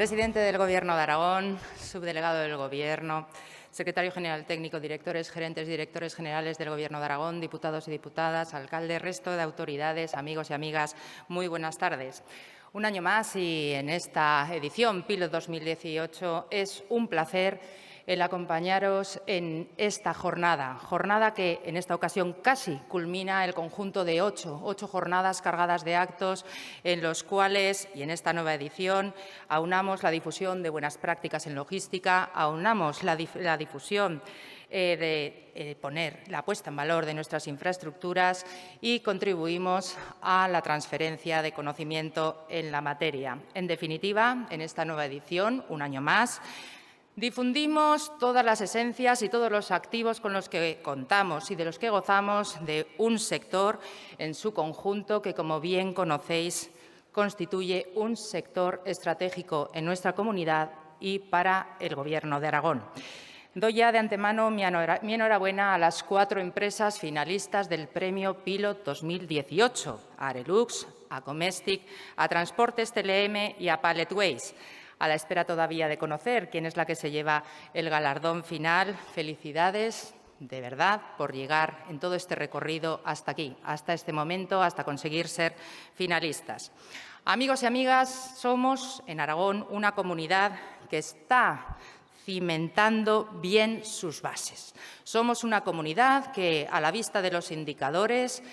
Presidente del Gobierno de Aragón, subdelegado del Gobierno, secretario general técnico, directores, gerentes y directores generales del Gobierno de Aragón, diputados y diputadas, alcalde, resto de autoridades, amigos y amigas, muy buenas tardes. Un año más y en esta edición Pilot 2018 es un placer el acompañaros en esta jornada que en esta ocasión casi culmina el conjunto de ocho jornadas cargadas de actos en los cuales, y en esta nueva edición, aunamos la difusión de buenas prácticas en logística, aunamos la difusión de poner la puesta en valor de nuestras infraestructuras y contribuimos a la transferencia de conocimiento en la materia. En definitiva, en esta nueva edición, un año más, difundimos todas las esencias y todos los activos con los que contamos y de los que gozamos de un sector en su conjunto que, como bien conocéis, constituye un sector estratégico en nuestra comunidad y para el Gobierno de Aragón. Doy ya de antemano mi enhorabuena a las 4 empresas finalistas del Premio Pilot 2018, a Arelux, a Comestic, a Transportes TLM y a Palletways. A la espera todavía de conocer quién es la que se lleva el galardón final. Felicidades, de verdad, por llegar en todo este recorrido hasta aquí, hasta este momento, hasta conseguir ser finalistas. Amigos y amigas, somos en Aragón una comunidad que está cimentando bien sus bases. Somos una comunidad que, a la vista de los indicadores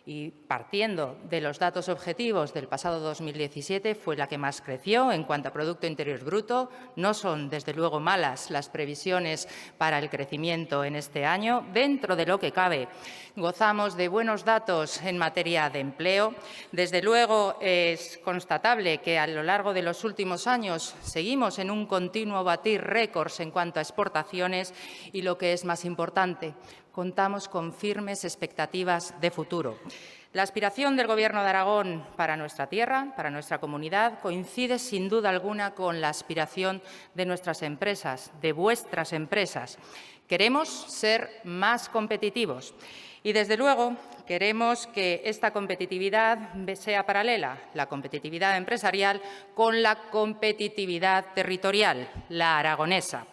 y partiendo de los datos objetivos del pasado 2017, fue la que más creció en cuanto a Producto Interior Bruto. No son, desde luego, malas las previsiones para el crecimiento en este año. Dentro de lo que cabe, gozamos de buenos datos en materia de empleo. Desde luego, es constatable que a lo largo de los últimos años seguimos en un continuo batir récords en cuanto a exportaciones y, lo que es más importante, contamos con firmes expectativas de futuro. La aspiración del Gobierno de Aragón para nuestra tierra, para nuestra comunidad, coincide sin duda alguna con la aspiración de nuestras empresas, de vuestras empresas. Queremos ser más competitivos y, desde luego, queremos que esta competitividad sea paralela, la competitividad empresarial, con la competitividad territorial, la aragonesa.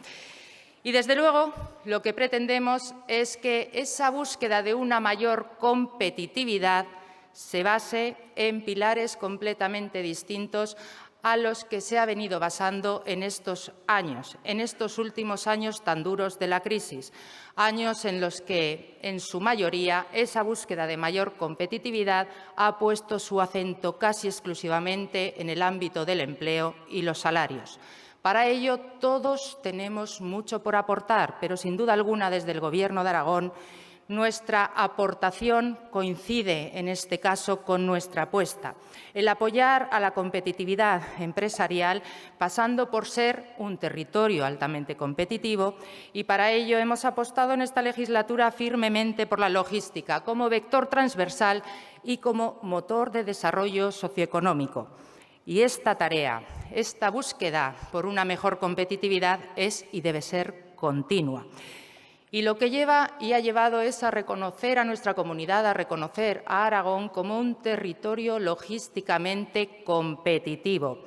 Y, desde luego, lo que pretendemos es que esa búsqueda de una mayor competitividad se base en pilares completamente distintos a los que se ha venido basando en estos años, en estos últimos años tan duros de la crisis, años en los que, en su mayoría, esa búsqueda de mayor competitividad ha puesto su acento casi exclusivamente en el ámbito del empleo y los salarios. Para ello, todos tenemos mucho por aportar, pero sin duda alguna, desde el Gobierno de Aragón, nuestra aportación coincide, en este caso, con nuestra apuesta. El apoyar a la competitividad empresarial, pasando por ser un territorio altamente competitivo, y para ello hemos apostado en esta legislatura firmemente por la logística como vector transversal y como motor de desarrollo socioeconómico. Y esta tarea, esta búsqueda por una mejor competitividad es y debe ser continua. Y lo que lleva y ha llevado es a reconocer a nuestra comunidad, a reconocer a Aragón como un territorio logísticamente competitivo.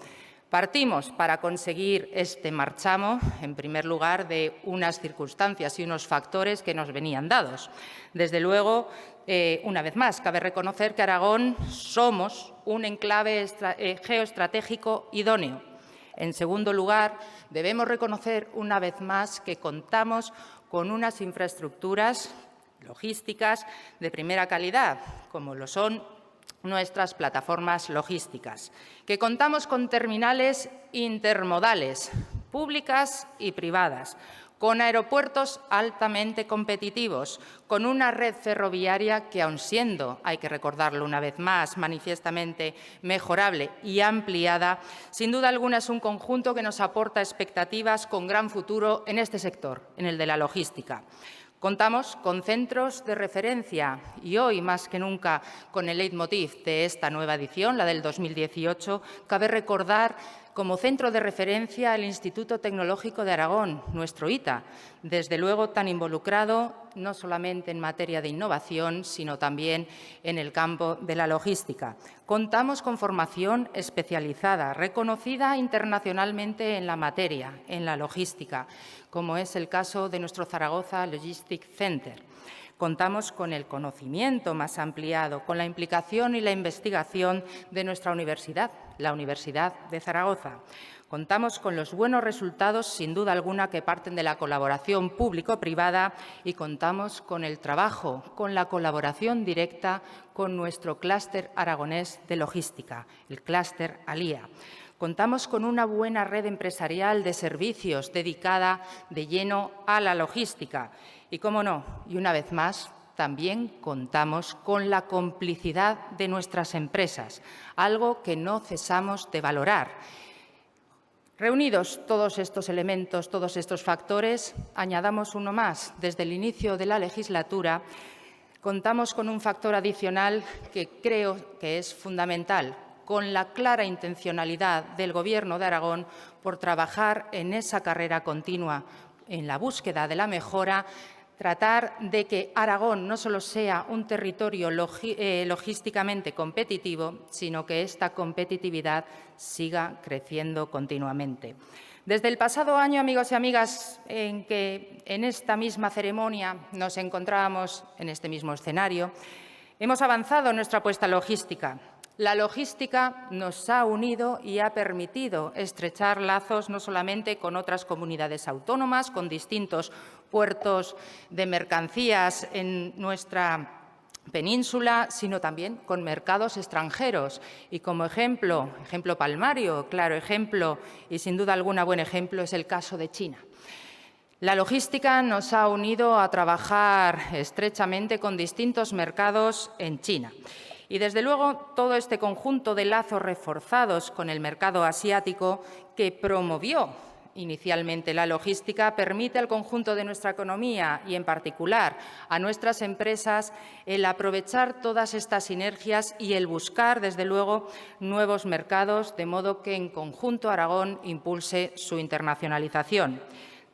Partimos para conseguir este marchamo, en primer lugar, de unas circunstancias y unos factores que nos venían dados. Desde luego, una vez más, cabe reconocer que Aragón somos un enclave geoestratégico idóneo. En segundo lugar, debemos reconocer una vez más que contamos con unas infraestructuras logísticas de primera calidad, como lo son nuestras plataformas logísticas, que contamos con terminales intermodales, públicas y privadas, con aeropuertos altamente competitivos, con una red ferroviaria que, aun siendo, hay que recordarlo una vez más, manifiestamente mejorable y ampliada, sin duda alguna es un conjunto que nos aporta expectativas con gran futuro en este sector, en el de la logística. Contamos con centros de referencia y hoy, más que nunca, con el leitmotiv de esta nueva edición, la del 2018, cabe recordar Como centro de referencia, el Instituto Tecnológico de Aragón, nuestro ITA, desde luego tan involucrado no solamente en materia de innovación, sino también en el campo de la logística. Contamos con formación especializada, reconocida internacionalmente en la materia, en la logística, como es el caso de nuestro Zaragoza Logistics Center. Contamos con el conocimiento más ampliado, con la implicación y la investigación de nuestra universidad, la Universidad de Zaragoza. Contamos con los buenos resultados, sin duda alguna, que parten de la colaboración público-privada y contamos con el trabajo, con la colaboración directa con nuestro clúster aragonés de logística, el clúster ALIA. Contamos con una buena red empresarial de servicios dedicada de lleno a la logística. Y, cómo no, y una vez más, también contamos con la complicidad de nuestras empresas, algo que no cesamos de valorar. Reunidos todos estos elementos, todos estos factores, añadamos uno más. Desde el inicio de la legislatura contamos con un factor adicional que creo que es fundamental, con la clara intencionalidad del Gobierno de Aragón por trabajar en esa carrera continua, en la búsqueda de la mejora, tratar de que Aragón no solo sea un territorio logísticamente competitivo, sino que esta competitividad siga creciendo continuamente. Desde el pasado año, amigos y amigas, en que en esta misma ceremonia nos encontrábamos en este mismo escenario, hemos avanzado en nuestra apuesta logística. La logística nos ha unido y ha permitido estrechar lazos no solamente con otras comunidades autónomas, con distintos puertos de mercancías en nuestra península, sino también con mercados extranjeros. Y como ejemplo palmario, claro ejemplo y sin duda alguna buen ejemplo es el caso de China. La logística nos ha unido a trabajar estrechamente con distintos mercados en China. Y, desde luego, todo este conjunto de lazos reforzados con el mercado asiático que promovió inicialmente la logística permite al conjunto de nuestra economía y, en particular, a nuestras empresas el aprovechar todas estas sinergias y el buscar, desde luego, nuevos mercados, de modo que, en conjunto, Aragón impulse su internacionalización.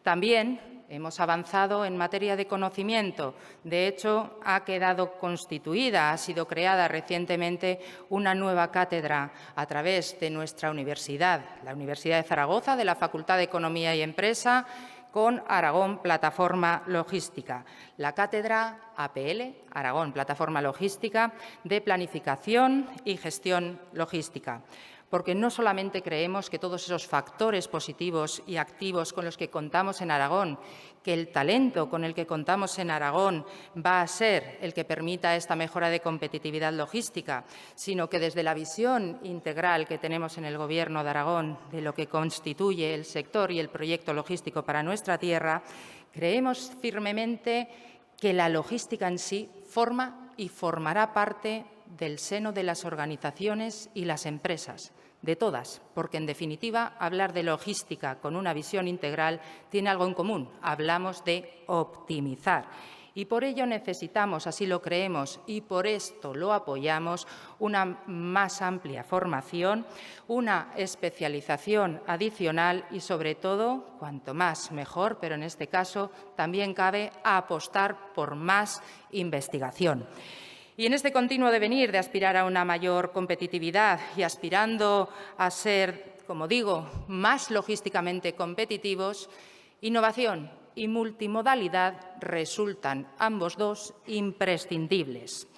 También hemos avanzado en materia de conocimiento. De hecho, ha quedado constituida, ha sido creada recientemente una nueva cátedra a través de nuestra universidad, la Universidad de Zaragoza, de la Facultad de Economía y Empresa, con Aragón Plataforma Logística, la cátedra APL, Aragón Plataforma Logística, de Planificación y Gestión Logística. Porque no solamente creemos que todos esos factores positivos y activos con los que contamos en Aragón, que el talento con el que contamos en Aragón va a ser el que permita esta mejora de competitividad logística, sino que desde la visión integral que tenemos en el Gobierno de Aragón de lo que constituye el sector y el proyecto logístico para nuestra tierra, creemos firmemente que la logística en sí forma y formará parte del seno de las organizaciones y las empresas, de todas, porque, en definitiva, hablar de logística con una visión integral tiene algo en común. Hablamos de optimizar. Y por ello necesitamos, así lo creemos, y por esto lo apoyamos, una más amplia formación, una especialización adicional y, sobre todo, cuanto más mejor, pero en este caso también cabe apostar por más investigación. Y en este continuo devenir de aspirar a una mayor competitividad y aspirando a ser, como digo, más logísticamente competitivos, innovación y multimodalidad resultan ambos dos imprescindibles.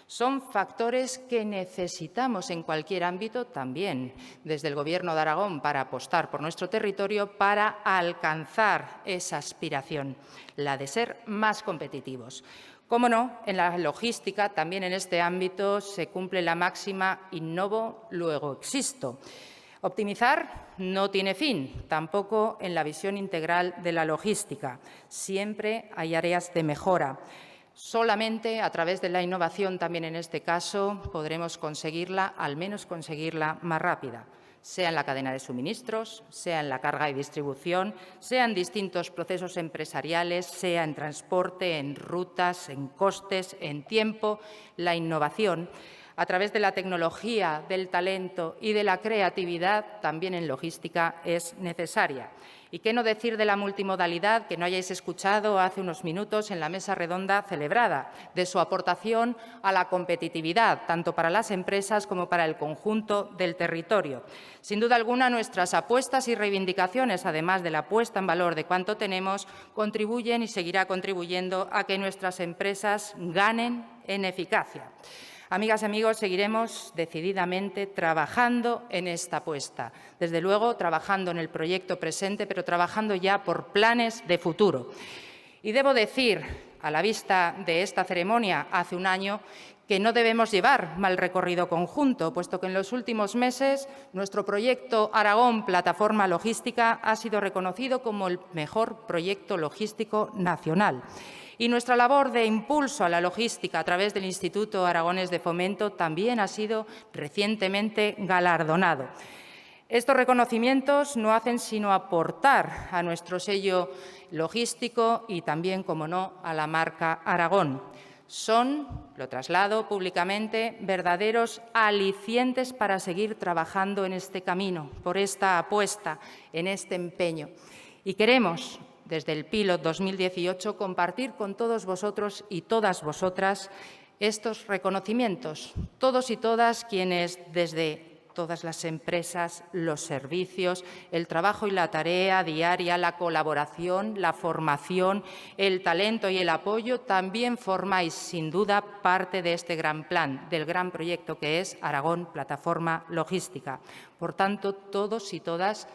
Son factores que necesitamos en cualquier ámbito también desde el Gobierno de Aragón para apostar por nuestro territorio para alcanzar esa aspiración, la de ser más competitivos. Cómo no, en la logística, también en este ámbito, se cumple la máxima innovo, luego existo. Optimizar no tiene fin, tampoco en la visión integral de la logística. Siempre hay áreas de mejora. Solamente a través de la innovación, también en este caso, podremos conseguirla, al menos conseguirla más rápida, sea en la cadena de suministros, sea en la carga y distribución, sea en distintos procesos empresariales, sea en transporte, en rutas, en costes, en tiempo. La innovación a través de la tecnología, del talento y de la creatividad, también en logística, es necesaria. Y qué no decir de la multimodalidad que no hayáis escuchado hace unos minutos en la mesa redonda celebrada, de su aportación a la competitividad, tanto para las empresas como para el conjunto del territorio. Sin duda alguna, nuestras apuestas y reivindicaciones, además de la puesta en valor de cuánto tenemos, contribuyen y seguirá contribuyendo a que nuestras empresas ganen en eficacia. Amigas y amigos, seguiremos decididamente trabajando en esta apuesta. Desde luego, trabajando en el proyecto presente, pero trabajando ya por planes de futuro. Y debo decir, a la vista de esta ceremonia hace un año, que no debemos llevar mal recorrido conjunto, puesto que en los últimos meses nuestro proyecto Aragón Plataforma Logística ha sido reconocido como el mejor proyecto logístico nacional. Y nuestra labor de impulso a la logística a través del Instituto Aragonés de Fomento también ha sido recientemente galardonado. Estos reconocimientos no hacen sino aportar a nuestro sello logístico y también, como no, a la marca Aragón. Son, lo traslado públicamente, verdaderos alicientes para seguir trabajando en este camino, por esta apuesta, en este empeño. Y queremos, desde el Pilot 2018, compartir con todos vosotros y todas vosotras estos reconocimientos, todos y todas quienes desde todas las empresas, los servicios, el trabajo y la tarea diaria, la colaboración, la formación, el talento y el apoyo, también formáis sin duda parte de este gran plan, del gran proyecto que es Aragón Plataforma Logística. Por tanto, todos y todas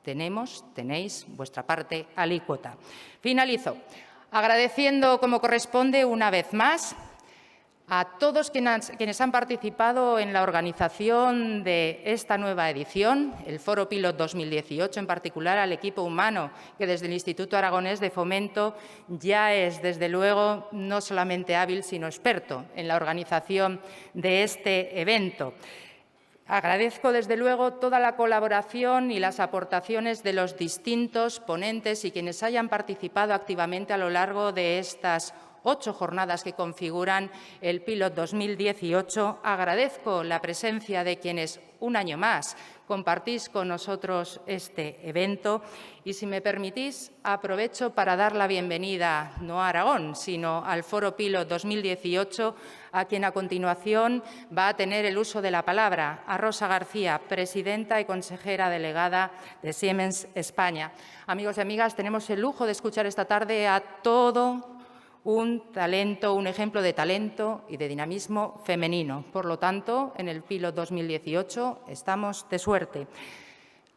tenéis vuestra parte alícuota. Finalizo agradeciendo, como corresponde, una vez más a todos quienes han participado en la organización de esta nueva edición, el Foro Pilot 2018, en particular al equipo humano que desde el Instituto Aragonés de Fomento ya es, desde luego, no solamente hábil, sino experto en la organización de este evento. Agradezco, desde luego, toda la colaboración y las aportaciones de los distintos ponentes y quienes hayan participado activamente a lo largo de estas 8 jornadas que configuran el Pilot 2018. Agradezco la presencia de quienes, un año más, compartís con nosotros este evento y, si me permitís, aprovecho para dar la bienvenida no a Aragón, sino al Foro Pilot 2018, a quien a continuación va a tener el uso de la palabra, a Rosa García, presidenta y consejera delegada de Siemens España. Amigos y amigas, tenemos el lujo de escuchar esta tarde a todo un talento, un ejemplo de talento y de dinamismo femenino. Por lo tanto, en el Pilot 2018 estamos de suerte.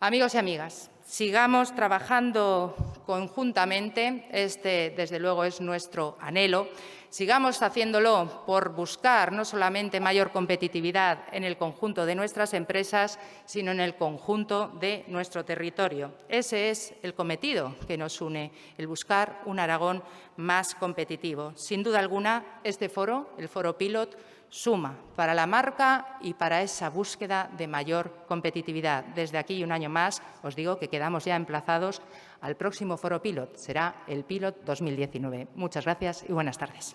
Amigos y amigas, sigamos trabajando conjuntamente. Este, desde luego, es nuestro anhelo. Sigamos haciéndolo por buscar no solamente mayor competitividad en el conjunto de nuestras empresas, sino en el conjunto de nuestro territorio. Ese es el cometido que nos une, el buscar un Aragón más competitivo. Sin duda alguna, este foro, el Foro Pilot, suma para la marca y para esa búsqueda de mayor competitividad. Desde aquí y un año más os digo que quedamos ya emplazados al próximo Foro Pilot. Será el Pilot 2019. Muchas gracias y buenas tardes.